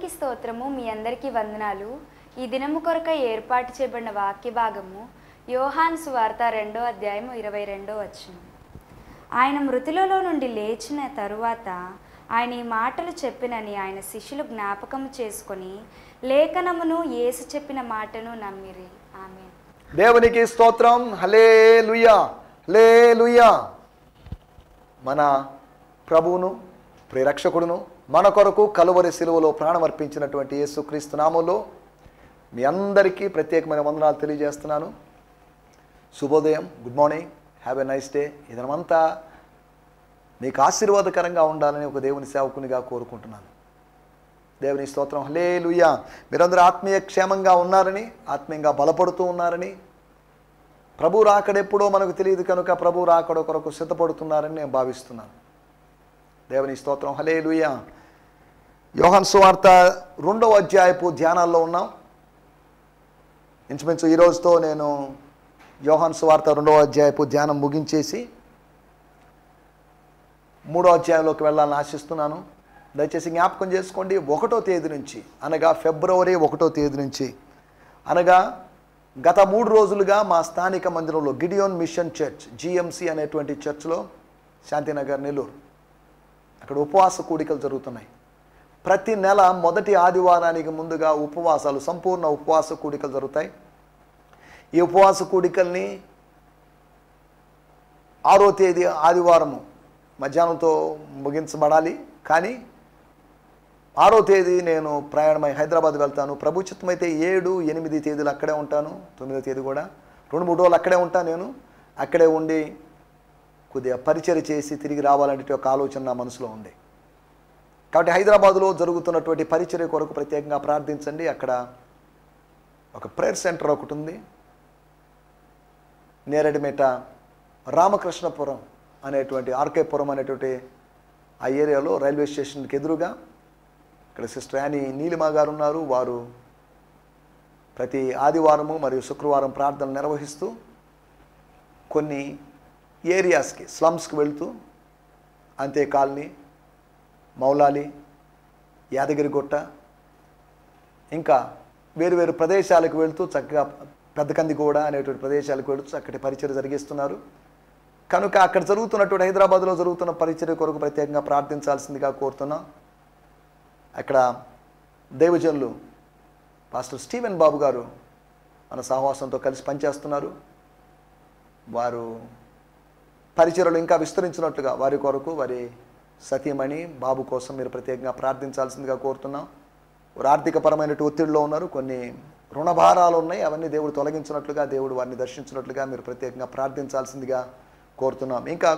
దేవునికి స్తోత్రము. మీ అందరికీ వందనాలు. ఈ దినము కొరకై ఏర్పాటు చేయబడిన వాక్య భాగము యోహాను సువార్త 2వ అధ్యాయము 22వ వచనం. ఆయన మృతులలో నుండి లేచిన తరువాత ఆయన ఈ మాటలు చెప్పినని ఆయన శిష్యులు జ్ఞాపకం చేసుకొని లేఖనమును యేసు చెప్పిన మాటను నమ్మిరి. ఆమేన్. దేవునికి స్తోత్రం. హల్లెలూయా, హల్లెలూయా. మన ప్రభువును ప్రియరక్షకుడును మన కొరకు కలువరి శిలువలో ప్రాణం అర్పించినటువంటి యేసుక్రీస్తు నామములో మీ అందరికీ ప్రత్యేకమైన వందనాలు తెలియజేస్తున్నాను. శుభోదయం, good morning, have a nice day. ఇదనమంతా మీకు ఆశీర్వాదకరంగా ఉండాలని ఒక దేవుని సేవకునిగా కోరుకుంటున్నాను. దేవుని స్తోత్రం. హల్లెలూయా. మీరందరూ ఆత్మీయ క్షేమంగా ఉన్నారని, ఆత్మీయంగా బలపడుతూ ఉన్నారని, ప్రభు రాకడెప్పుడో మనకు తెలియదు కనుక ప్రభు రాకడ కొరకు సిద్ధపడుతున్నారని నేను భావిస్తున్నాను. దేవుని స్తోత్రం. హల్లెలూయా. యోహాను సువార్త 2వ అధ్యాయపు ధ్యానాల్లో ఉన్నాం. ఇంచుమించు ఈ రోజుతో నేను యోహాను సువార్త 2వ అధ్యాయపు ధ్యానం ముగించేసి 3వ అధ్యాయంలోకి వెళ్ళాలని ఆశిస్తున్నాను. దయచేసి జ్ఞాపకం చేసుకోండి, 1వ తేదీ నుంచి అనగా ఫిబ్రవరి 1వ తేదీ నుంచి అనగా గత 3 రోజులుగా మా స్థానిక మందిరంలో గిడియోన్ మిషన్ చర్చ్ జిఎంసి అనేటువంటి చర్చ్లో శాంతినగర్ నెల్లూరు అక్కడ ఉపవాస కూడికలు జరుగుతున్నాయి. ప్రతి నెల మొదటి ఆదివారానికి ముందుగా ఉపవాసాలు, సంపూర్ణ ఉపవాస కూడికలు జరుగుతాయి. ఈ ఉపవాస కూడికల్ని 6వ తేదీ ఆదివారము మధ్యాహ్నంతో ముగించబడాలి. కానీ 6వ తేదీ నేను ప్రయాణమై హైదరాబాద్ వెళ్తాను. ప్రభు చిత్తమైతే 7, 8 తేదీలు అక్కడే ఉంటాను. 9వ తేదీ కూడా 2-3 రోజులు అక్కడే ఉంటాను. నేను అక్కడే ఉండి కొద్దిగా పరిచర్య చేసి తిరిగి రావాలంటే ఒక ఆలోచన నా మనసులో ఉంది. కాబట్టి హైదరాబాదులో జరుగుతున్నటువంటి పరిచర్య కొరకు ప్రత్యేకంగా ప్రార్థించండి. అక్కడ ఒక ప్రేయర్ సెంటర్ ఒకటి ఉంది. నేరడిమేట రామకృష్ణపురం అనేటువంటి ఆర్కేపురం అనేటువంటి ఆ ఏరియాలో రైల్వే స్టేషన్కి ఎదురుగా ఇక్కడ సిస్టర్ యానీ నీలిమా గారు ఉన్నారు. వారు ప్రతి ఆదివారము మరియు శుక్రవారం ప్రార్థనలు నిర్వహిస్తూ కొన్ని ఏరియాస్కి, స్లమ్స్కి వెళుతూ అంతే కాలనీ, మౌలాలి, యాదగిరిగుట్ట ఇంకా వేరు ప్రదేశాలకు వెళుతూ చక్కగా పెద్దకందిగూడ అనేటువంటి ప్రదేశాలకు వెళుతూ చక్కటి పరిచర్య జరిగిస్తున్నారు. కనుక అక్కడ జరుగుతున్నటువంటి హైదరాబాద్లో జరుగుతున్న పరిచర్య కొరకు ప్రత్యేకంగా ప్రార్థించాల్సిందిగా కోరుతున్నాం. అక్కడ దైవజనులు పాస్టర్ స్టీవెన్ బాబు గారు మన సహవాసంతో కలిసి పనిచేస్తున్నారు. వారు పరిచర్యలు ఇంకా విస్తరించినట్లుగా వారి కొరకు, వారి సతీమణి బాబు కోసం మీరు ప్రత్యేకంగా ప్రార్థించాల్సిందిగా కోరుతున్నాం. వారు ఆర్థికపరమైన ఒత్తిడిలో ఉన్నారు. కొన్ని రుణభారాలు ఉన్నాయి. అవన్నీ దేవుడు తొలగించినట్లుగా, దేవుడు వారిని దర్శించినట్లుగా మీరు ప్రత్యేకంగా ప్రార్థించాల్సిందిగా కోరుతున్నాం. ఇంకా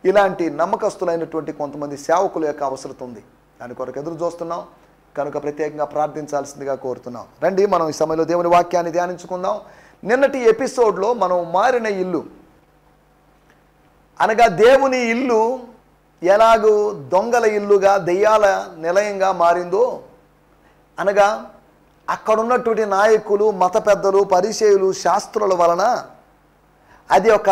ఇలాంటి నమ్మకస్తులైనటువంటి కొంతమంది సేవకుల యొక్క అవసరం ఉంది. దాని కొరకు ఎదురు చూస్తున్నాం. కనుక ప్రత్యేకంగా ప్రార్థించాల్సిందిగా కోరుతున్నాం. రండి, మనం ఈ సమయంలో దేవుని వాక్యాన్ని ధ్యానించుకుందాం. నిన్నటి ఎపిసోడ్లో మనం మారిన ఇల్లు అనగా దేవుని ఇల్లు ఎలాగూ దొంగల ఇల్లుగా, దెయ్యాల నిలయంగా మారిందో, అనగా అక్కడున్నటువంటి నాయకులు, మత పెద్దలు, పరిచయులు, శాస్త్రుల వలన అది ఒక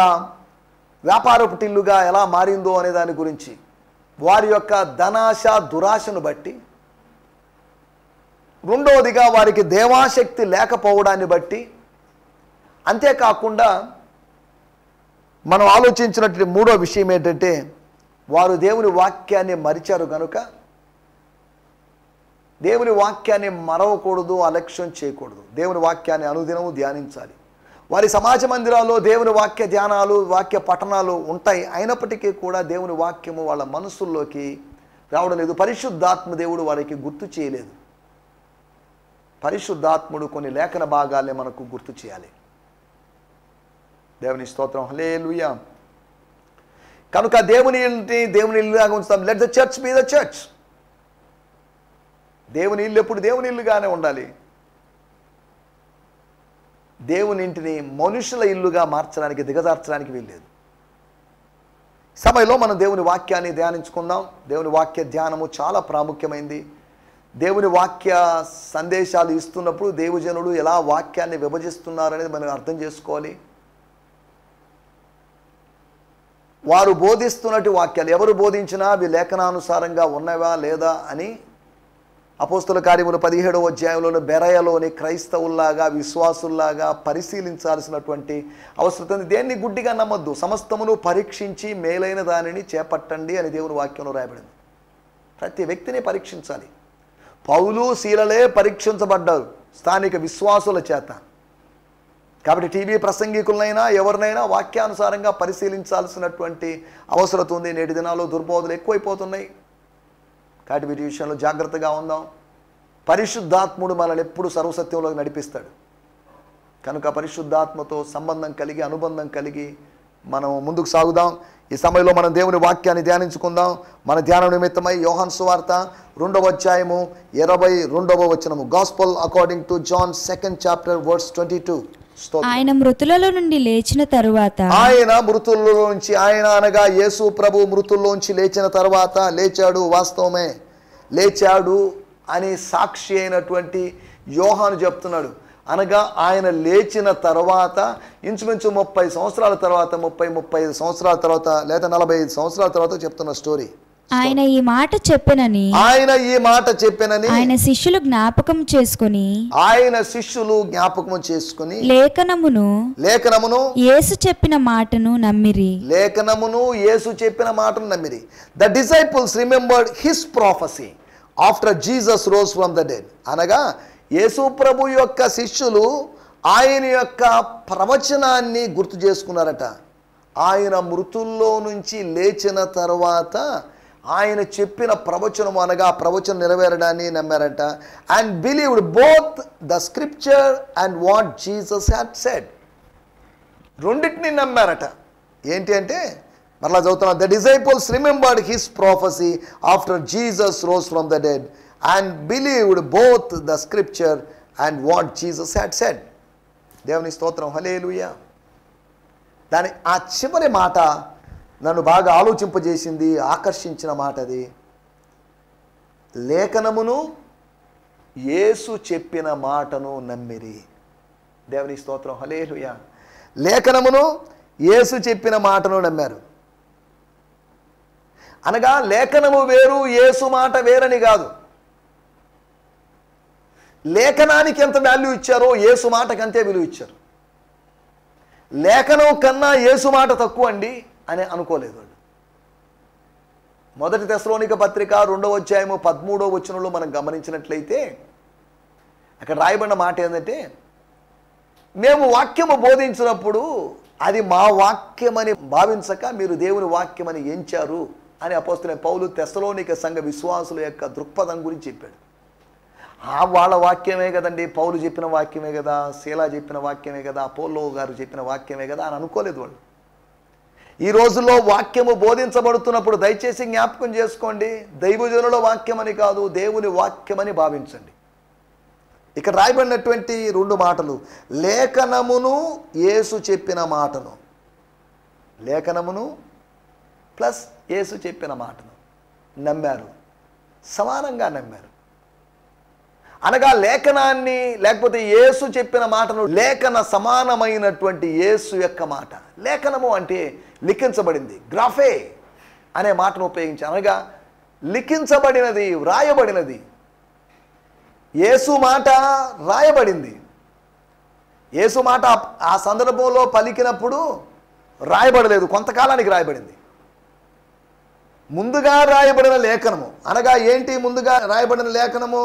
వ్యాపారపు ఇల్లుగా ఎలా మారిందో అనే దాని గురించి, వారి యొక్క ధనాశ దురాశను బట్టి, రెండవదిగా వారికి దేవాశక్తి లేకపోవడాన్ని బట్టి, అంతేకాకుండా మనం ఆలోచించినటువంటి మూడో విషయం ఏంటంటే వారు దేవుని వాక్యాన్ని మరిచారు. కనుక దేవుని వాక్యాన్ని మరవకూడదు, అలక్ష్యం చేయకూడదు. దేవుని వాక్యాన్ని అనుదినము ధ్యానించాలి. వారి సమాజ మందిరాల్లో దేవుని వాక్య ధ్యానాలు, వాక్య పఠనాలు ఉంటాయి. అయినప్పటికీ కూడా దేవుని వాక్యము వాళ్ళ మనసుల్లోకి రావడం లేదు. పరిశుద్ధాత్మ దేవుడు వారికి గుర్తు చేయలేదు. పరిశుద్ధాత్ముడు కొన్ని లేఖన భాగాల్ని మనకు గుర్తు చేయాలి. దేవుని స్తోత్రం. హల్లెలూయా. కనుక దేవుని ఇల్లుగా ఉంచుతాం. Let the church be the church. దేవుని ఇల్లు ఎప్పుడు దేవుని ఇల్లుగానే ఉండాలి. దేవుని ఇంటిని మనుషుల ఇల్లుగా మార్చడానికి, దిగజార్చడానికి వీల్లేదు. సమయంలో మనం దేవుని వాక్యాన్ని ధ్యానించుకుందాం. దేవుని వాక్య ధ్యానము చాలా ప్రాముఖ్యమైంది. దేవుని వాక్య సందేశాలు ఇస్తున్నప్పుడు దేవజనుడు ఎలా వాక్యాన్ని విభజిస్తున్నారనేది మనం అర్థం చేసుకోవాలి. వారు బోధిస్తున్నట్టు వాక్యాలు ఎవరు బోధించినా అవి లేఖనానుసారంగా ఉన్నవా లేదా అని అపోస్తుల కార్యములు 17వ అధ్యాయంలోని బెరయలోని క్రైస్తవుల్లాగా విశ్వాసుల్లాగా పరిశీలించాల్సినటువంటి అవసరం ఉంది. దేన్ని గుడ్డిగా నమ్మొద్దు. సమస్తమును పరీక్షించి మేలైన దానిని చేపట్టండి అని దేవుని వాక్యంలో రాయబడింది. ప్రతి వ్యక్తిని పరీక్షించాలి. పౌలు శీలలే పరీక్షించబడ్డారు స్థానిక విశ్వాసుల చేత. కాబట్టి టీవీ ప్రసంగికులనైనా ఎవరినైనా వాక్యానుసారంగా పరిశీలించాల్సినటువంటి అవసరం ఉంది. నేటి దినాల్లో దుర్బోధలు ఎక్కువైపోతున్నాయి. కాబట్టి వీటి విషయంలో జాగ్రత్తగా ఉందాం. పరిశుద్ధాత్ముడు మనల్ని ఎప్పుడు సర్వసత్యంలోకి నడిపిస్తాడు. కనుక పరిశుద్ధాత్మతో సంబంధం కలిగి అనుబంధం కలిగి మనం ముందుకు సాగుదాం. ఈ సమయంలో మనం దేవుని వాక్యాన్ని ధ్యానించుకుందాం. మన ధ్యానం నిమిత్తమై యోహాను సువార్త 2వ అధ్యాయము 22వ వచనము. Gospel according to John 2nd chapter verse 22. ఆయన మృతులలో నుండి లేచిన తరువాత ఆయన మృతుల్లోంచి, ఆయన అనగా యేసు ప్రభు మృతుల్లోంచి లేచిన తర్వాత, లేచాడు, వాస్తవమే లేచాడు అని సాక్షి అయినటువంటి యోహాను చెప్తున్నాడు. అనగా ఆయన లేచిన తర్వాత ఇంచుమించు 30 సంవత్సరాల తర్వాత, 35 సంవత్సరాల తర్వాత లేదా 45 సంవత్సరాల తర్వాత చెప్తున్న స్టోరీ. ఆయన ఈ మాట చెప్పెనని ఆయన శిష్యులు జ్ఞాపకం చేసుకొని లేఖనమును యేసు చెప్పిన మాటను నమ్మిరి. The disciples remembered his prophecy after Jesus rose from the dead. అనగా యేసు ప్రభు యొక్క శిష్యులు ఆయన యొక్క ప్రవచనాన్ని గుర్తు చేసుకున్నారట. ఆయన మృతుల్లో నుంచి లేచిన తర్వాత ఆయన చెప్పిన ప్రవచనం అనగా ప్రవచనం నెరవేరడాన్ని నమ్మారట. And believed both the scripture and what Jesus had said. రెండింటిని నమ్మారట. ఏంటి అంటే మరలా చదువుతున్నా. The disciples remembered his prophecy after Jesus rose from the dead and believed both the scripture and what Jesus had said. దేవుని స్తోత్రం, హల్లెలూయా. దాని ఆ చివరి మాట నన్ను బాగా ఆలోచింపజేసింది, ఆకర్షించిన మాట అది. లేఖనమును యేసు చెప్పిన మాటను నమ్మిరి. దేవుని స్తోత్రం, హల్లెలూయా. లేఖనమును యేసు చెప్పిన మాటను నమ్మారు. అనగా లేఖనము వేరు, యేసు మాట వేరని కాదు. లేఖనానికి ఎంత వాల్యూ ఇచ్చారో యేసు మాటకి అంతే విలువ ఇచ్చారు. లేఖనం కన్నా యేసు మాట తక్కువ అండి అని అనుకోలేదు వాళ్ళు. 1 తెస్సలోనిక పత్రిక 2వ అధ్యాయము 13వ వచనంలో మనం గమనించినట్లయితే అక్కడ రాయబడిన మాట ఏంటంటే, మేము వాక్యము బోధించినప్పుడు అది మా వాక్యమని భావించక మీరు దేవుని వాక్యమని ఎంచారు అని అపోస్తలుడైన పౌలు తెస్సలోనిక సంఘ విశ్వాసుల యొక్క దృక్పథం గురించి చెప్పాడు. వాళ్ళ వాక్యమే కదండి, పౌలు చెప్పిన వాక్యమే కదా, శీలా చెప్పిన వాక్యమే కదా, అపోల్లో గారు చెప్పిన వాక్యమే కదా అని అనుకోలేదు వాళ్ళు. ఈ రోజుల్లో వాక్యము బోధించబడుతున్నప్పుడు దయచేసి జ్ఞాపకం చేసుకోండి, దైవజనుల వాక్యమని కాదు, దేవుని వాక్యమని భావించండి. ఇక్కడ రాయబడినటువంటి 2 మాటలు, లేఖనమును యేసు చెప్పిన మాటను, లేఖనమును ప్లస్ యేసు చెప్పిన మాటను నమ్మారు, సమానంగా నమ్మారు. అనగా లేఖనాన్ని లేకపోతే యేసు చెప్పిన మాటను, లేఖన సమానమైనటువంటి యేసు యొక్క మాట. లేఖనము అంటే లిఖించబడింది, గ్రాఫే అనే మాటను ఉపయోగించి, అనగా లిఖించబడినది, వ్రాయబడినది. యేసు మాట రాయబడింది. యేసు మాట ఆ సందర్భంలో పలికినప్పుడు రాయబడలేదు, కొంతకాలానికి రాయబడింది. ముందుగా రాయబడిన లేఖనము అనగా ఏంటి? ముందుగా రాయబడిన లేఖనము,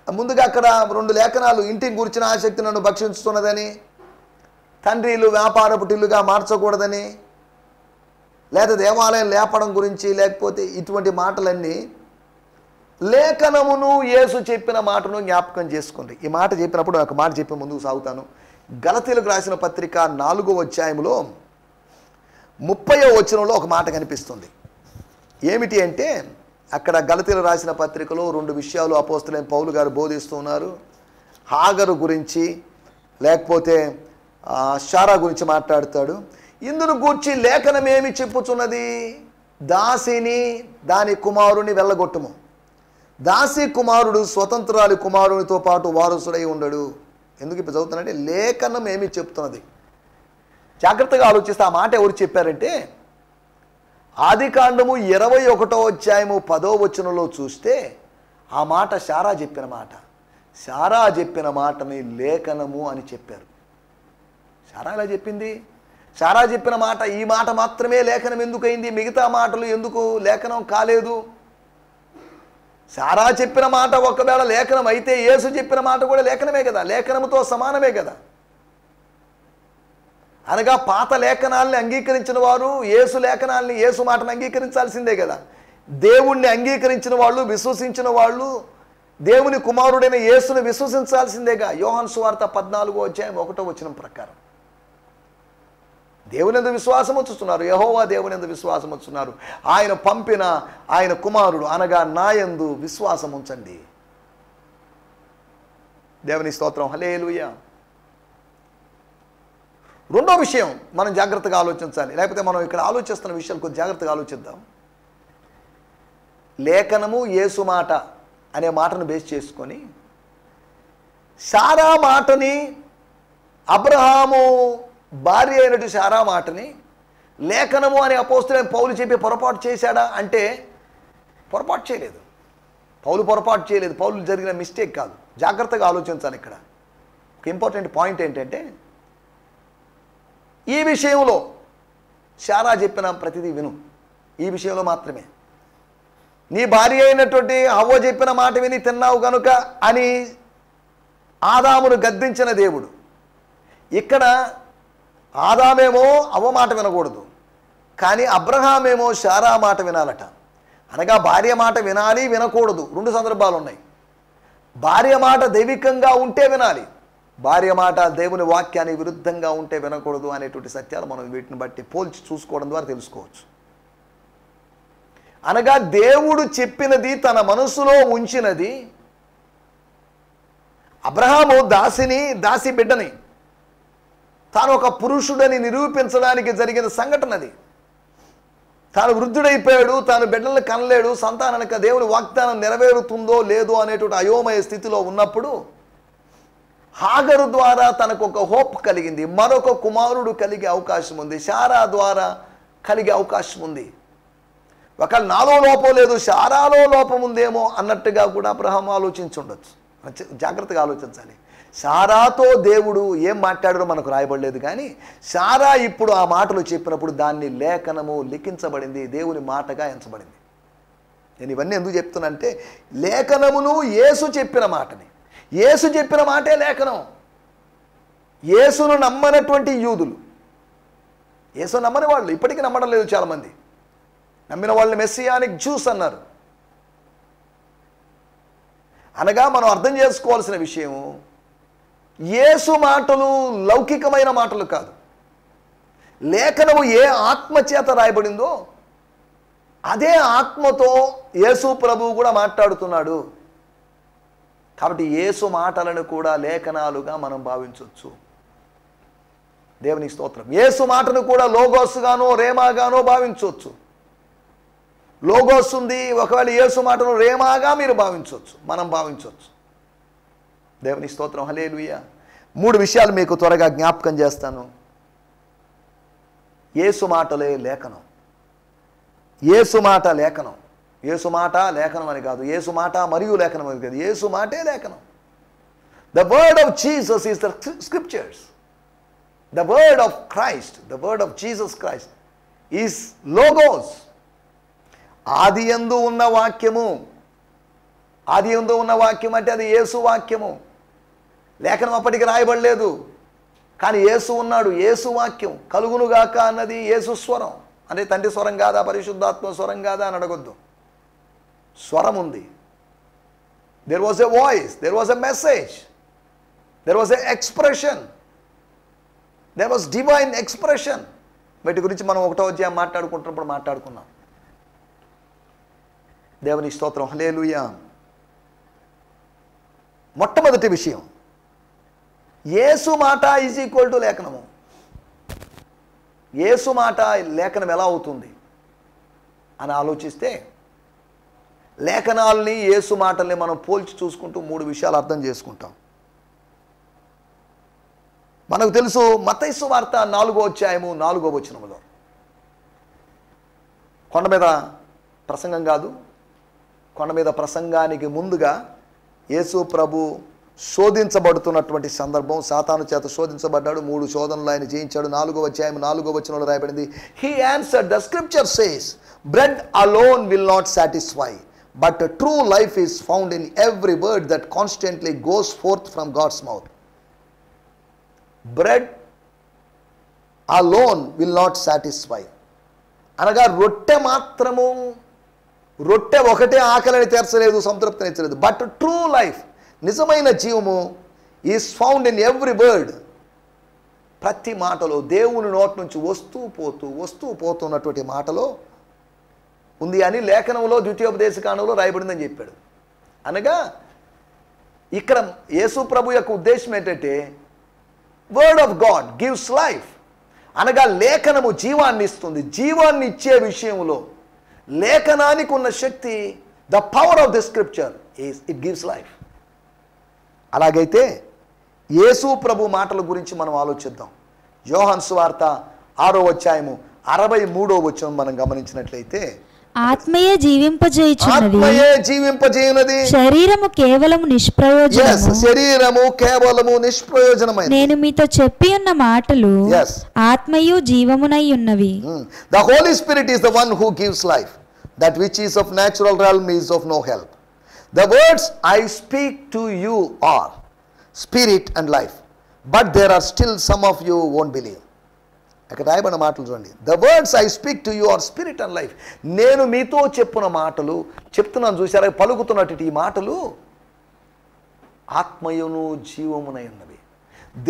ముందుగా అక్కడ 2 లేఖనాలు, ఇంటిని గురించిన ఆసక్తి నన్ను భక్షించుతున్నదని, తండ్రిలు వ్యాపారపు టిల్లుగా మార్చకూడదని, లేదా దేవాలయం లేపడం గురించి, లేకపోతే ఇటువంటి మాటలన్నీ లేఖనమును యేసు చెప్పిన మాటను జ్ఞాపకం చేసుకోండి. ఈ మాట చెప్పినప్పుడు ఒక మాట చెప్పి ముందుకు సాగుతాను. గలతీయులకు రాసిన పత్రిక 4వ అధ్యాయంలో 30వ వచనంలో ఒక మాట కనిపిస్తుంది. ఏమిటి అంటే, అక్కడ గలతీయులకు రాసిన పత్రికలో 2 విషయాలు అపోస్తలుడైన పౌలు గారు బోధిస్తున్నారు. హాగరు గురించి లేకపోతే శారా గురించి మాట్లాడతాడు. ఇందును గూర్చి లేఖనం ఏమి చెప్పుచున్నది? దాసిని దాని కుమారుని వెళ్ళగొట్టుము. దాసి కుమారుడు స్వతంత్రాలి కుమారునితో పాటు వారసుడై ఉండడు. ఎందుకు ఇప్పుడు చదువుతానంటే, లేఖనం ఏమి చెప్తున్నది? జాగ్రత్తగా ఆలోచిస్తే ఆ మాట ఎవరు చెప్పారంటే, ఆదికాండము 21వ అధ్యాయము 10వ వచనంలో చూస్తే ఆ మాట శారా చెప్పిన మాట. శారా చెప్పిన మాటని లేఖనము అని చెప్పారు. శారా ఎలా చెప్పింది? శారా చెప్పిన మాట, ఈ మాట మాత్రమే లేఖనం ఎందుకు అయింది, మిగతా మాటలు ఎందుకు లేఖనం కాలేదు? శారా చెప్పిన మాట ఒకవేళ లేఖనం అయితే యేసు చెప్పిన మాట కూడా లేఖనమే కదా, లేఖనముతో సమానమే కదా. అనగా పాత లేఖనాల్ని అంగీకరించిన వారు యేసు లేఖనాల్ని, యేసు మాటను అంగీకరించాల్సిందే కదా. దేవుణ్ణి అంగీకరించిన వాళ్ళు, విశ్వసించిన వాళ్ళు దేవుని కుమారుడైన యేసుని విశ్వసించాల్సిందేగా. యోహాను సువార్త 14వ అధ్యాయం 1వ వచనం ప్రకారం దేవుని యందు విశ్వాసం ఉంచుతున్నారు, యెహోవా దేవుని యందు విశ్వాసం ఉంచుతున్నారు, ఆయన పంపిన ఆయన కుమారుడు అనగా నా యందు విశ్వాసం ఉంచండి. దేవుని స్తోత్రం, హల్లెలూయా. రెండో విషయం మనం జాగ్రత్తగా ఆలోచించాలి, లేకపోతే మనం ఇక్కడ ఆలోచిస్తున్న విషయాలు కొంచెం జాగ్రత్తగా ఆలోచిద్దాం. లేఖనము యేసు మాట అనే మాటను బేస్ చేసుకొని శారా మాటని, అబ్రహాము భార్య అయినట్టు శారా మాటని లేఖనము అనే అపోస్తలుడైన పౌలు చెప్పి పొరపాటు చేశాడా అంటే పొరపాటు చేయలేదు. పౌలు పొరపాటు చేయలేదు, పౌలు జరిగిన మిస్టేక్ కాదు. జాగ్రత్తగా ఆలోచించాలి. ఇక్కడ ఒక ఇంపార్టెంట్ పాయింట్ ఏంటంటే, ఈ విషయంలో శారా చెప్పిన ప్రతిదీ విను. ఈ విషయంలో మాత్రమే. నీ భార్య అయినటువంటి హవ్వ చెప్పిన మాట విని తిన్నావు కనుక అని ఆదామును గద్దించిన దేవుడు, ఇక్కడ ఆదామేమో అవ్వ మాట వినకూడదు, కానీ అబ్రహామేమో శారా మాట వినాలట. అనగా భార్య మాట వినాలి, వినకూడదు. రెండు సందర్భాలు ఉన్నాయి. భార్య మాట దైవికంగా ఉంటే వినాలి, భార్య మాట దేవుని వాక్యానికి విరుద్ధంగా ఉంటే వినకూడదు అనేటువంటి సత్యాలు మనం వీటిని బట్టి పోల్చి చూసుకోవడం ద్వారా తెలుసుకోవచ్చు. అనగా దేవుడు చెప్పినది తన మనసులో ఉంచినది. అబ్రహాము దాసి బిడ్డని తాను ఒక పురుషుడని నిరూపించడానికి జరిగిన సంఘటన అది. తాను వృద్ధుడైపోయాడు, తాను బిడ్డలను కనలేడు, సంతానానికి దేవుని వాగ్దానం నెరవేరుతుందో లేదో అనేటువంటి అయోమయ స్థితిలో ఉన్నప్పుడు హాగరు ద్వారా తనకు ఒక హోప్ కలిగింది. మరొక కుమారుడు కలిగే అవకాశం ఉంది, శారా ద్వారా కలిగే అవకాశం ఉంది. ఒకవేళ నాలో లోపం లేదు, శారాలో లోపం ఉందేమో అన్నట్టుగా కూడా అబ్రహాం ఆలోచించుండొచ్చు. జాగ్రత్తగా ఆలోచించాలి. శారాతో దేవుడు ఏం మాట్లాడారో మనకు రాయబడలేదు, కానీ శారా ఇప్పుడు ఆ మాటలు చెప్పినప్పుడు దాన్ని లేఖనము లిఖించబడింది, దేవుని మాటగా ఎంచబడింది. నేను ఇవన్నీ ఎందుకు చెప్తున్నానంటే, లేఖనమును యేసు చెప్పిన మాటని, యేసు చెప్పిన మాటే లేఖనం. యేసును నమ్మనటువంటి యూదులు, యేసు నమ్మని వాళ్ళు ఇప్పటికీ నమ్మడం లేదు చాలామంది. నమ్మిన వాళ్ళని మెస్సియానిక్ జ్యూస్ అన్నారు. అనగా మనం అర్థం చేసుకోవాల్సిన విషయం, యేసు మాటలు లౌకికమైన మాటలు కాదు. లేఖనము ఏ ఆత్మ చేత రాయబడిందో అదే ఆత్మతో యేసు ప్రభువు కూడా మాట్లాడుతున్నాడు. కాబట్టి యేసు మాటలను కూడా లేఖనాలుగా మనం భావించవచ్చు. దేవునికి స్తోత్రం. యేసు మాటను కూడా లోగోస్గానో రేమాగానో భావించవచ్చు. లోగోస్ ఉంది, ఒకవేళ యేసు మాటను రేమాగా మీరు భావించవచ్చు, మనం భావించవచ్చు. దేవుని స్తోత్రం, హల్లెలూయా. 3 విషయాలు మీకు త్వరగా జ్ఞాపకం చేస్తాను. యేసు మాటలే లేఖనం. యేసు మాట లేఖనం. యేసు మాట లేఖనం అని కాదు, యేసు మాట మరియు లేఖనం అని కాదు, యేసు మాటే లేఖనం. The word of Jesus is the scriptures. The word of Christ, the word of Jesus Christ is logos. ఆది యందు ఉన్న వాక్యము, ఆది యందు ఉన్న వాక్యం అంటే అది యేసు వాక్యము. లేఖనం అప్పటికి రాయబడలేదు, కానీ యేసు ఉన్నాడు. యేసు వాక్యం కలుగునుగాక అన్నది యేసు స్వరం. అంటే తండ్రి స్వరం కాదా, పరిశుద్ధాత్మ స్వరం కాదా అని అడగొద్దు. స్వరం ఉంది. There was a voice, there was a message, there was a expression, there was divine expression. వీటి గురించి మనం 1వ అధ్యాయం మాట్లాడుకుంటున్నప్పుడు మాట్లాడుకున్నాం. దేవుని స్తోత్రం, హల్లెలూయా. మొట్టమొదటి విషయం, యేసు మాట ఈజ్ ఈక్వల్ టు లేఖనము. యేసు మాట లేఖనం ఎలా అవుతుంది అని ఆలోచిస్తే, లేఖనాల్ని యేసు మాటల్ని మనం పోల్చి చూసుకుంటూ 3 విషయాలు అర్థం చేసుకుంటాం. మనకు తెలుసు, మత్తయి సువార్త 4వ అధ్యాయము 4వ వచనములో కొండ మీద ప్రసంగం కాదు, కొండ మీద ప్రసంగానికి ముందుగా యేసు ప్రభు శోధించబడుతున్నటువంటి సందర్భం. సాతాను చేత శోధించబడ్డాడు, 3 శోధనలు ఆయన జయించాడు. 4వ అధ్యాయం 4వ వచనంలో రాయబడింది, he answered, the scripture says bread alone will not satisfy, but true life is found in every word that constantly goes forth from God's mouth. Bread alone will not satisfy అనగా రొట్టె ఒకటే ఆకలిని తీర్చలేదు, సంతృప్తినిచ్చలేదు. బట్ ట్రూ లైఫ్, నిజమైన జీవము, is found in every word, ప్రతి మాటలో, దేవుని నోటి నుంచి వస్తూ పోతున్నటువంటి మాటలో ఉంది అని లేఖనంలో ద్వితీయోపదేశకాండంలో రాయబడిందని చెప్పాడు. అనగా ఇక్కడ యేసు ప్రభు యొక్క ఉద్దేశం ఏంటంటే, word of God gives life అనగా లేఖనము జీవాన్ని ఇస్తుంది. జీవాన్ని ఇచ్చే విషయంలో లేఖనానికి ఉన్న శక్తి, the power of the scripture it gives life. అలాగైతే యేసు ప్రభు మాటల గురించి మనం ఆలోచిద్దాం. యోహాను సువార్త 6వ అధ్యాయము 63వ వచనం మనం గమనించినట్లయితే, ఆత్మయే జీవింపజేయునది, శరీరము కేవలము నిష్ప్రయోజనము. శరీరము కేవలము నిష్ప్రయోజనమైనది. నేను మీతో చెప్పి ఉన్న మాటలు ఆత్మయు జీవమునై ఉన్నవి. The Holy Spirit is the one who gives life. That which is of natural realm is of no help. The words I speak to you are spirit and life, but there are still some of you who won't believe. అక్కడ రాయబడిన మాటలు చూడండి. The words I speak to you are spirit and life. నేను మీతో చెప్పున మాటలు, చెప్తున్నాను చూసారా, పలుకుతున్నట్టు ఈ మాటలు ఆత్మయును జీవమునై ఉన్నవి.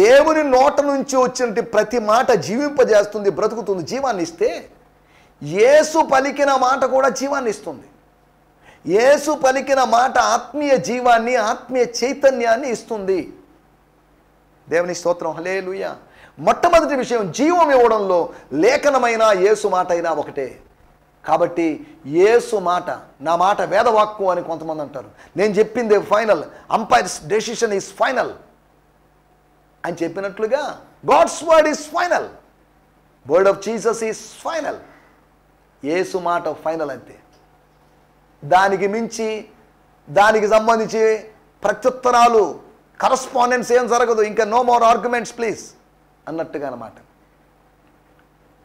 దేవుని నోట నుంచి వచ్చినట్టు ప్రతి మాట జీవింపజేస్తుంది, బ్రతుకుతుంది, జీవాన్ని ఇస్తే యేసు పలికిన మాట కూడా జీవాన్ని ఇస్తుంది. యేసు పలికిన మాట ఆత్మీయ జీవాన్ని, ఆత్మీయ చైతన్యాన్ని ఇస్తుంది. దేవుని స్తోత్రం, హల్లెలూయా. మొట్టమొదటి విషయం, జీవం ఇవ్వడంలో లేఖనమైన యేసు మాట అయినా ఒకటే. కాబట్టి యేసు మాట, నా మాట వేదవాక్కు అని కొంతమంది అంటారు. నేను చెప్పింది final, umpire's decision is final అని చెప్పినట్లుగా God's word is final, word of Jesus is final. Yesu మాట ఫైనల్ అంతే. దానికి మించి, దానికి సంబంధించి ప్రత్యుత్తరాలు, కరస్పాండెన్స్ ఏం జరగదు. ఇంకా నో మోర్ ఆర్గ్యుమెంట్స్ ప్లీజ్ అన్నట్టుగా అన్నమాట.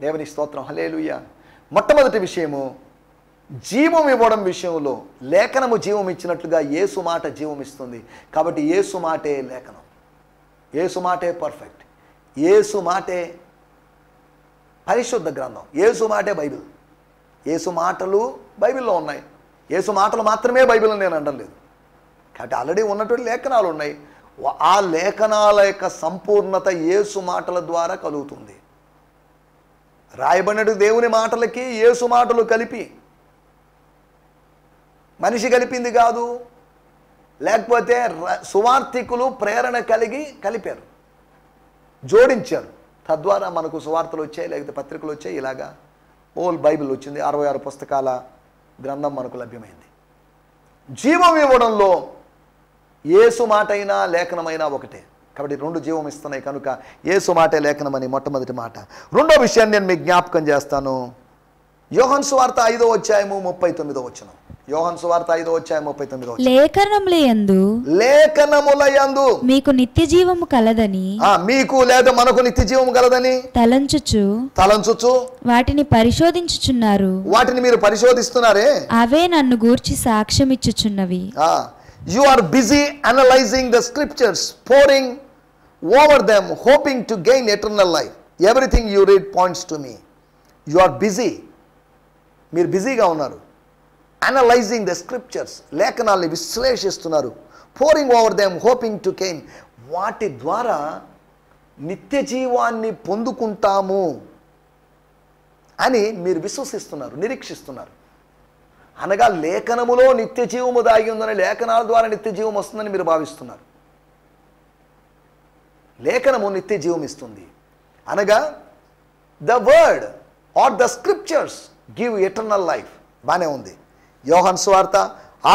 దేవుని స్తోత్రం, హల్లెలూయా. మొట్టమొదటి విషయము, జీవం ఇవ్వడం విషయంలో లేఖనము జీవం ఇచ్చినట్లుగా యేసు మాట జీవం ఇస్తుంది. కాబట్టి యేసు మాటే లేఖనం, యేసు మాటే పర్ఫెక్ట్, యేసు మాటే పరిశుద్ధ గ్రంథం, యేసు మాటే బైబిల్. యేసు మాటలు బైబిల్లో ఉన్నాయి. యేసు మాటలు మాత్రమే బైబిల్ అని నేను అనడం లేదు. కాబట్టి ఆల్రెడీ ఉన్నటువంటి లేఖనాలు ఉన్నాయి. ఆ లేఖనాల యొక్క సంపూర్ణత యేసు మాటల ద్వారా కలుగుతుంది. రాయబడినట్టు దేవుని మాటలకి యేసు మాటలు కలిపి, మనిషి కలిపింది కాదు, లేకపోతే సువార్థికులు ప్రేరణ కలిగి కలిపారు, జోడించారు. తద్వారా మనకు సువార్తలు వచ్చాయి, లేకపోతే పత్రికలు వచ్చాయి. ఇలాగా ఓల్ బైబిల్ వచ్చింది. 66 పుస్తకాల గ్రంథం మనకు లభ్యమైంది. జీవం ఇవ్వడంలో యేసు మాట అయినా లేఖనమైనా ఒకటే. కాబట్టి 2 జీవం ఇస్తున్నాయి కనుక యేసు మాటే లేఖనమని మొట్టమొదటి మాట. రెండో విషయాన్ని నేను మీకు జ్ఞాపకం చేస్తాను. యోహాను సువార్త 5వ అధ్యాయము 39వ వచనం. యోహాను సువార్త 5వ అధ్యాయం 39వ వచనం. లేఖనములయందు మీకు నిత్య జీవము కలదని, మీకు లేదా మనకు నిత్య జీవము కలదని తలంచుచు వాటిని పరిశోధించుచున్నారు. వాటిని మీరు పరిశోధిస్తున్నారే, అవే నన్ను గూర్చి సాక్ష్యం ఇచ్చుచున్నవి. You are busy analyzing the scriptures, poring over them, hoping to gain eternal life. Everything you read points to me. You are busy. మీరు బిజీగా ఉన్నారు. Analyzing the scriptures, లేఖనాల్ని విశ్లేషిస్తున్నారు. Poring over them, hoping to gain. వాటి ద్వారా నిత్య జీవాన్ని పొందుకుంటాము అని మీరు విశ్వసిస్తున్నారు, నిరీక్షిస్తున్నారు. అనగా లేఖనములో నిత్య జీవము దాగి ఉందని, లేఖనాల ద్వారా నిత్య జీవం వస్తుందని మీరు భావిస్తున్నారు. లేఖనము నిత్య జీవం ఇస్తుంది. అనగా the word or the scriptures give eternal life. బానే ఉంది. యోహాను సువార్త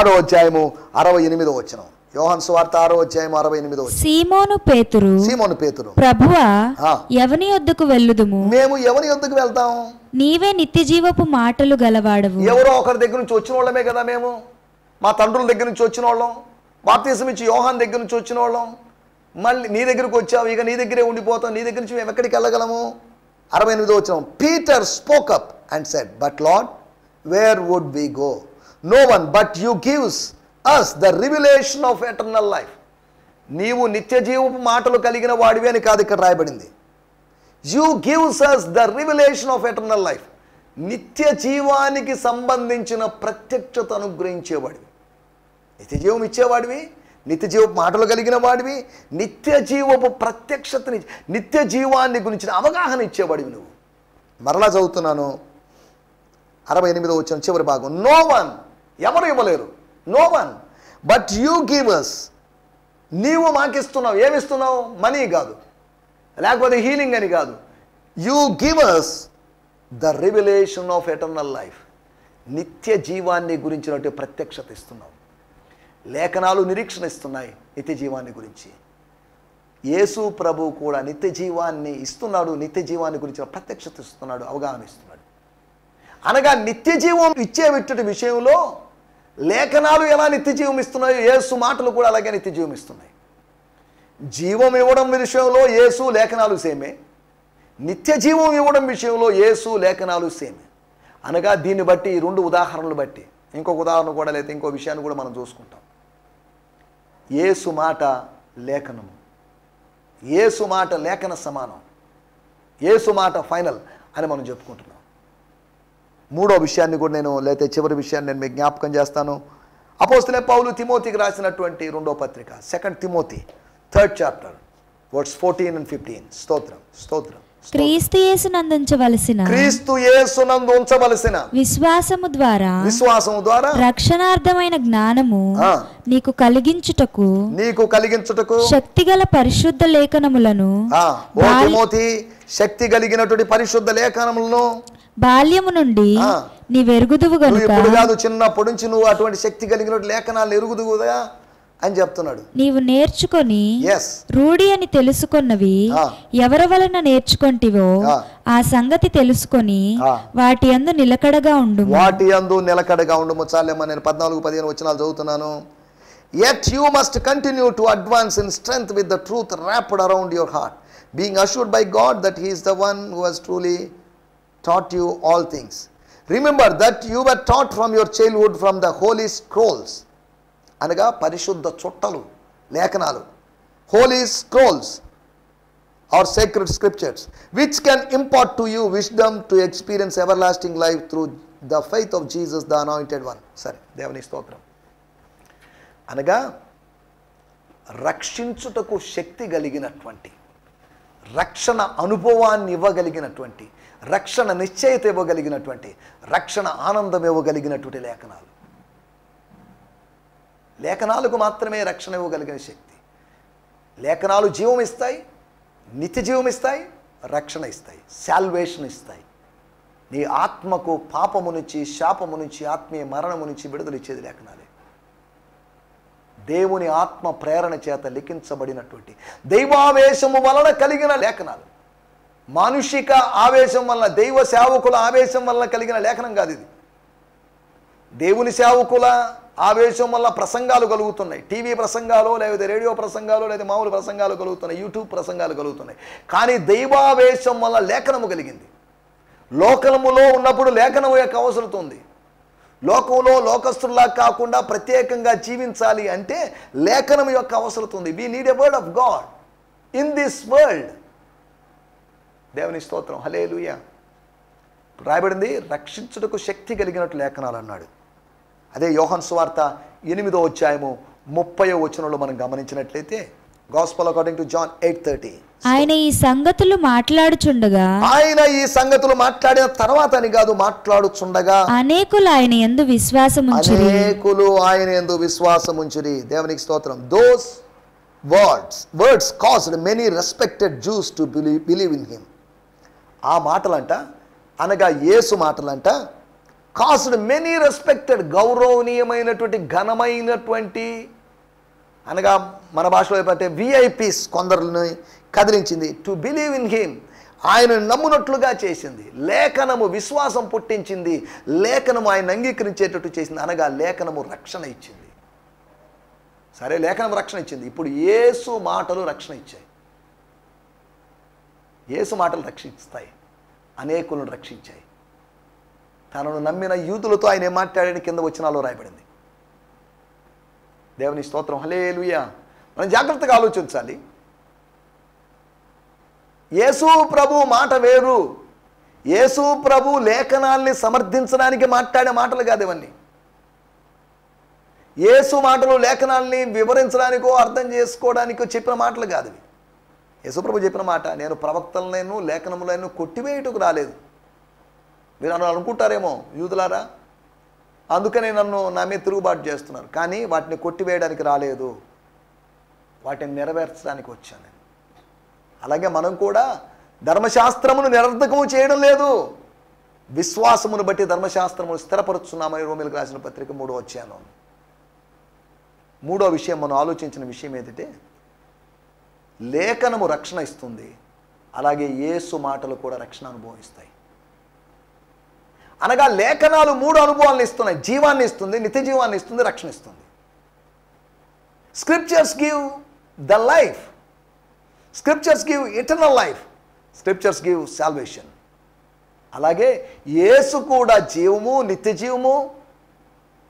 6వ అధ్యాయము 68వ వచనం. యోహాను సువార్త 6:68. సీమోను పేతురు ప్రభువా ఎవని యొద్దకు వెళ్ళుదుము? మేము ఎవని యొద్దకు వెళ్తాం? నీవే నిత్య జీవపు మాటలు గలవాడవు. ఎవరో ఒకరి దగ్గర నుంచి వచ్చిన వాళ్ళమే కదా మేము. మా తండ్రుల దగ్గర నుంచి వచ్చిన వాళ్ళం, బాప్తిసం ఇచ్చి యోహాన్ దగ్గర నుంచి వచ్చిన వాళ్ళం. మళ్ళీ నీ దగ్గరకు వచ్చావు, ఇక నీ దగ్గరే ఉండిపోతాం. నీ దగ్గర నుంచి మేము ఎక్కడికి వెళ్ళగలము? 68వ వచనం. Peter spoke up and said, but Lord, where would we go? No one but you gives us the revelation of eternal life. నీవు నిత్య జీవపు మాటలు కలిగిన వాడివి అని కాదు ఇక్కడ రాయబడింది. you gives us the revelation of eternal life. నిత్య జీవానికి సంబంధించిన ప్రత్యక్షత అనుగ్రహించేవాడివి, నిత్య జీవం ఇచ్చేవాడివి, నిత్య జీవపు మాటలు కలిగిన వాడివి, నిత్య జీవపు ప్రత్యక్షతని, నిత్య జీవాన్ని గురించిన అవగాహన ఇచ్చేవాడివి నువ్వు. మరలా చదువుతున్నాను 68వ వచనం చివరి భాగం. నో వన్, ఎవరు ఇవ్వలేరు. No one but you give us. నీవు మాకిస్తున్నావు. ఏమిస్తున్నావు? మనీ కాదు, లేకపోతే హీలింగ్ అని కాదు. You give us the revelation of eternal life. నిత్య జీవాన్ని గురించినట్టు ప్రత్యక్షత ఇస్తున్నావు. లేఖనాలు నిరీక్షణ ఇస్తున్నాయి నిత్య జీవాన్ని గురించి. యేసు ప్రభు కూడా నిత్య జీవాన్ని ఇస్తున్నాడు, నిత్య జీవాన్ని గురించిన ప్రత్యక్షత ఇస్తున్నాడు, అవగాహన ఇస్తున్నాడు. అనగా నిత్య జీవం ఇచ్చే విషయంలో లేఖనాలు ఎలా నిత్య జీవం ఇస్తున్నాయో యేసు మాటలు కూడా అలాగే నిత్య జీవం ఇస్తున్నాయి. జీవం ఇవ్వడం విషయంలో యేసు లేఖనాలు సేమే, నిత్య జీవం ఇవ్వడం విషయంలో యేసు లేఖనాలు సేమే. అనగా దీన్ని బట్టి, ఈ రెండు ఉదాహరణలు బట్టి ఇంకొక ఉదాహరణ కూడా, లేదా ఇంకో విషయాన్ని కూడా మనం చూసుకుంటాం. యేసు మాట లేఖనము, యేసు మాట లేఖన సమానం, యేసు మాట ఫైనల్ అని మనం చెప్పుకుంటున్నాం. మూడో విషయాన్ని కూడా నేను, లేకపోతే చివరి విషయాన్ని నేను మీకు జ్ఞాపకం చేస్తాను. అపోస్తలుడైన పౌలు తిమోతికి రాసినటువంటి 2వ పత్రిక, 2 Timothy 3rd chapter verse 14 and 15. స్తోత్రం, స్తోత్రం. క్రీస్తు యేసునందు ఉంచవలసిన విశ్వాసము ద్వారా రక్షణార్థమైన జ్ఞానము నీకు కలిగించుటకు శక్తిగల పరిశుద్ధ లేఖనములను, తిమోతి, శక్తి కలిగినటువంటి పరిశుద్ధ లేఖనములను బాల్యము నుండి నీవెరుగుదువు గనుక. ఇప్పుడు కాదు, చిన్నప్పటి నుంచి నువ్వు అటువంటి శక్తి కలిగిన లేఖనాలు ఎరుగుదువుగా అని చెప్తున్నాడు. నీవు నేర్చుకొని రూఢి అని తెలుసుకున్నవి ఎవరి వలన నేర్చుకొంటివో ఆ సంగతి తెలుసుకొని వాటి యందు నిలకడగా ఉండుము. చాలేమ్మా, నేను 14-15 వచనాలు చదువుతున్నాను. Yet you must continue to advance in strength with the truth wrapped around your heart, being assured by God that He is the one who has truly taught you all things. Remember that you were taught from your childhood from the holy scrolls. అనగా పరిశుద్ధ చుట్టలు, లేఖనాలు, holy scrolls or sacred scriptures, which can impart to you wisdom to experience everlasting life through the faith of Jesus the anointed one. సరే, దేవుని స్తోత్రం. అనగా రక్షించుటకు శక్తి కలిగినటువంటి, రక్షణ అనుభవాన్ని ఇవ్వగలిగినటువంటి, రక్షణ నిశ్చయిత ఇవ్వగలిగినటువంటి, రక్షణ ఆనందం ఇవ్వగలిగినటువంటి లేఖనాలు. లేఖనాలకు మాత్రమే రక్షణ ఇవ్వగలిగిన శక్తి. లేఖనాలు జీవం ఇస్తాయి, నిత్య జీవం ఇస్తాయి, రక్షణ ఇస్తాయి, సాల్వేషన్ ఇస్తాయి. నీ ఆత్మకు పాపము నుంచి, శాపము నుంచి, ఆత్మీయ మరణము నుంచి విడుదల ఇచ్చేది లేఖనాలే. దేవుని ఆత్మ ప్రేరణ చేత లిఖించబడినటువంటి, దైవావేశము వలన కలిగిన లేఖనాలు. మానుషిక ఆవేశం వలన, దైవ సేవకుల ఆవేశం వలన కలిగిన లేఖనం కాదు ఇది. దేవుని సేవకుల ఆవేశం వల్ల ప్రసంగాలు కలుగుతున్నాయి, టీవీ ప్రసంగాలు, లేదా రేడియో ప్రసంగాలు, లేదా మామూలు ప్రసంగాలు కలుగుతున్నాయి, యూట్యూబ్ ప్రసంగాలు కలుగుతున్నాయి. కానీ దైవావేశం వల్ల లేఖనము కలిగింది. లోకములో ఉన్నప్పుడు లేఖనము యొక్క అవసరం ఉంది. లోకంలో లోకస్తుల్లా కాకుండా ప్రత్యేకంగా జీవించాలి అంటే లేఖనం యొక్క అవసరం ఉంది. We need a word of God in this world. దేవుని స్తోత్రం, హల్లెలూయా. రాయబడింది, రక్షించుటకు శక్తి కలిగినట్టు లేఖనాలు అన్నాడు. అదే యోహాను సువార్త 8వ అధ్యాయము 30వ వచనంలో మనం గమనించినట్లయితే, గాస్పెల్ అకార్డింగ్ టు జాన్ 8:30, ఆయన ఈ సంగతులు మాట్లాడుచుండగా, ఆయన ఈ సంగతులు మాట్లాడిన తర్వాత అని కాదు, మాట్లాడుచుండగా అనేకులు ఆయన యందు విశ్వాసముంచిరి. దేవునికి స్తోత్రం. Those words caused many respected Jews to believe in him. ఆ మాటలంట, అనగా యేసు మాటలంట, caused many respected, గౌరవనీయమైనటువంటి, ఘనమైనటువంటి అనగా మన భాషలో ఏమంటే విఐపీస్ కొందరిని కదిలించింది. టు బిలీవ్ ఇన్ హిమ్, ఆయన నమ్మునట్లుగా చేసింది. లేఖనము విశ్వాసం పుట్టించింది. లేఖనము ఆయన అంగీకరించేటట్టు చేసింది. అనగా లేఖనము రక్షణ ఇచ్చింది. సరే, లేఖనం రక్షణ ఇచ్చింది. ఇప్పుడు యేసు మాటలు రక్షణ ఇచ్చాయి. యేసు మాటలు రక్షిస్తాయి, అనేకులను రక్షించాయి. తనను నమ్మిన యూదులతో ఆయన ఏం మాట్లాడని కింద వచనాల్లో రాయబడింది. దేవుని స్తోత్రం, హల్లెలూయా. మనం జాగ్రత్తగా ఆలోచించాలి. యేసు ప్రభు మాట వేరు. యేసు ప్రభు లేఖనాల్ని సమర్థించడానికి మాట్లాడే మాటలు కాదు ఇవన్నీ. యేసు మాటలు లేఖనాల్ని వివరించడానికో అర్థం చేసుకోవడానికో చెప్పిన మాటలు కాదు ఇవి. యేసు ప్రభు చెప్పిన మాట, నేను ప్రవక్తలను లేఖనములను కొట్టివేయటకు రాలేదు. మీరు అనుకుంటారేమో యూదులారా, అందుకనే నా మీద తిరుగుబాటు చేస్తున్నారు. కానీ వాటిని కొట్టివేయడానికి రాలేదు, వాటిని నెరవేర్చడానికి వచ్చాను. అలాగే మనం కూడా ధర్మశాస్త్రమును నిరర్ధకము చేయడం లేదు, విశ్వాసమును బట్టి ధర్మశాస్త్రమును స్థిరపరుచున్నామని రోమీయులకు రాసిన పత్రిక 3వ అధ్యాయం. 3వ విషయం మనం ఆలోచించిన విషయం ఏంటంటే, లేఖనము రక్షణ ఇస్తుంది, అలాగే యేసు మాటలు కూడా రక్షణ అనుభవిస్తాయి. అనగా లేఖనాలు 3 అనుభవాలను ఇస్తున్నాయి. జీవాన్ని ఇస్తుంది, నిత్య జీవాన్ని ఇస్తుంది, రక్షణ ఇస్తుంది. Scriptures give the life, scriptures give eternal life, scriptures give salvation. అలాగే యేసు కూడా జీవము, నిత్య జీవము,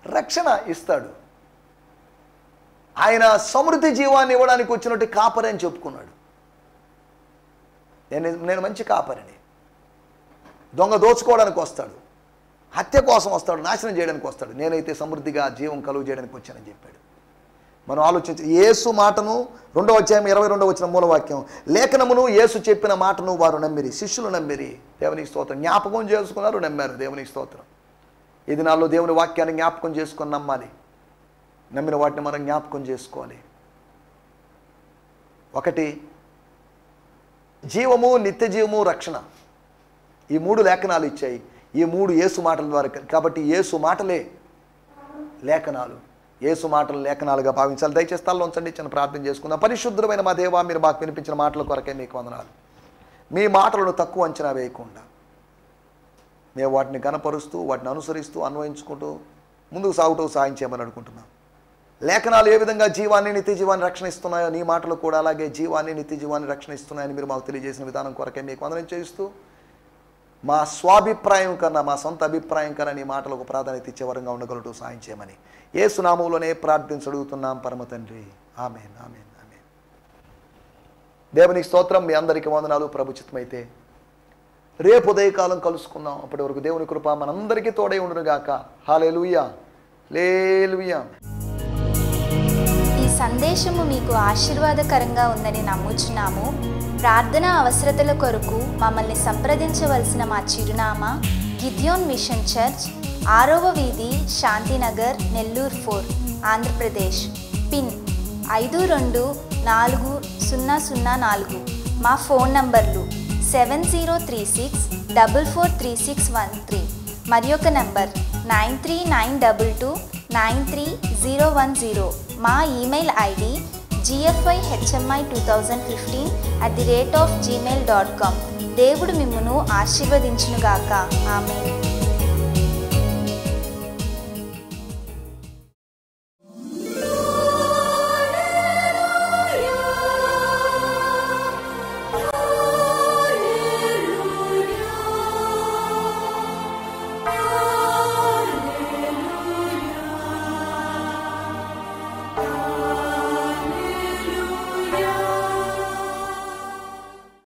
రక్షణ ఇస్తాడు. ఆయన సమృద్ధి జీవాన్ని ఇవ్వడానికి వచ్చినట్టు కాపరి అని చెప్పుకున్నాడు. నేను మంచి కాపరిని. దొంగ దోచుకోవడానికి వస్తాడు, హత్య కోసం వస్తాడు, నాశనం చేయడానికి వస్తాడు. నేనైతే సమృద్ధిగా జీవం కలుగు చేయడానికి వచ్చానని చెప్పాడు. మనం ఆలోచించి యేసు మాటను 2వ అధ్యాయం 22వ వచనం మూలవాక్యం, లేఖనమును యేసు చెప్పిన మాటను వారు నమ్మిరి, శిష్యులు నమ్మిరి. దేవునికి స్తోత్రం. జ్ఞాపకం చేసుకున్నారు, నమ్మారు. దేవునికి స్తోత్రం. ఈ దినాల్లో దేవుని వాక్యాన్ని జ్ఞాపకం చేసుకొని నమ్మాలి. నమ్మిన వాటిని మనం జ్ఞాపకం చేసుకోవాలి. ఒకటి జీవము, నిత్య జీవము, రక్షణ. ఈ 3 లేఖనాలు ఇచ్చాయి. ఈ 3 యేసు మాటల ద్వారా. కాబట్టి యేసు మాటలే లేఖనాలు. యేసు మాటలు లేఖనాలుగా భావించాలి. దయచేసి స్థలంలో ఉంచండి, చిన్న ప్రార్థన చేసుకుందాం. పరిశుద్ధమైన మా దేవా, మీరు మాకు వినిపించిన మాటల కొరకే మీకు వందనాలు. మీ మాటలను తక్కువ అంచనా వేయకుండా మేము వాటిని గణపరుస్తూ, వాటిని అనుసరిస్తూ, అన్వయించుకుంటూ ముందుకు సాగుతూ సాయం చేయమని అనుకుంటున్నాం. లేఖనాలు ఏ విధంగా జీవాన్ని, నిత్య జీవాన్ని రక్షణ ఇస్తున్నాయో, నీ మాటలు కూడా అలాగే జీవాన్ని, నిత్య జీవాన్ని రక్షణ ఇస్తున్నాయని మీరు మాకు తెలియజేసిన విధానం కొరకే మీకు వందనం చేస్తూ, మా స్వాభిప్రాయం కన్నా, మా సొంత అభిప్రాయం కన్నా నీ మాటలకు ప్రాధాన్యత ఇచ్చే వరంగా ఉండగలటూ సాయం చేయమని యేసు నామములోనే ప్రార్థించి అడుగుతున్నాం పరమ తండ్రి. ఆమేన్, ఆమేన్, ఆమేన్. దేవునికి స్తోత్రం. మీ అందరికీ వందనాలు. ప్రభు చిత్తమైతే రేపు ఉదయకాలం కలుసుకుందాం. అప్పటి వరకు దేవుని కృప మనందరికీ తోడై ఉండునుగాక. హల్లెలూయా, హల్లెలూయా. ఈ సందేశము మీకు ఆశీర్వాదకరంగా ఉందని నమ్ముచున్నాము. ప్రార్థన అవసరతల కొరకు మమ్మల్ని సంప్రదించవలసిన మా చిరునామా గిద్యోన్ మిషన్ చర్చ్, 6వ వీధి, శాంతినగర్, నెల్లూరు 4, ఆంధ్రప్రదేశ్. పిన్ 524004. మా ఫోన్ నంబర్లు 7036443613 మరి ఒక నంబర్ 9392293010. మా ఈమెయిల్ ఐడి gfihmi2015@gmail.com. దేవుడు మిమ్మును ఆశీర్వదించునుగాక. ఆమేన్.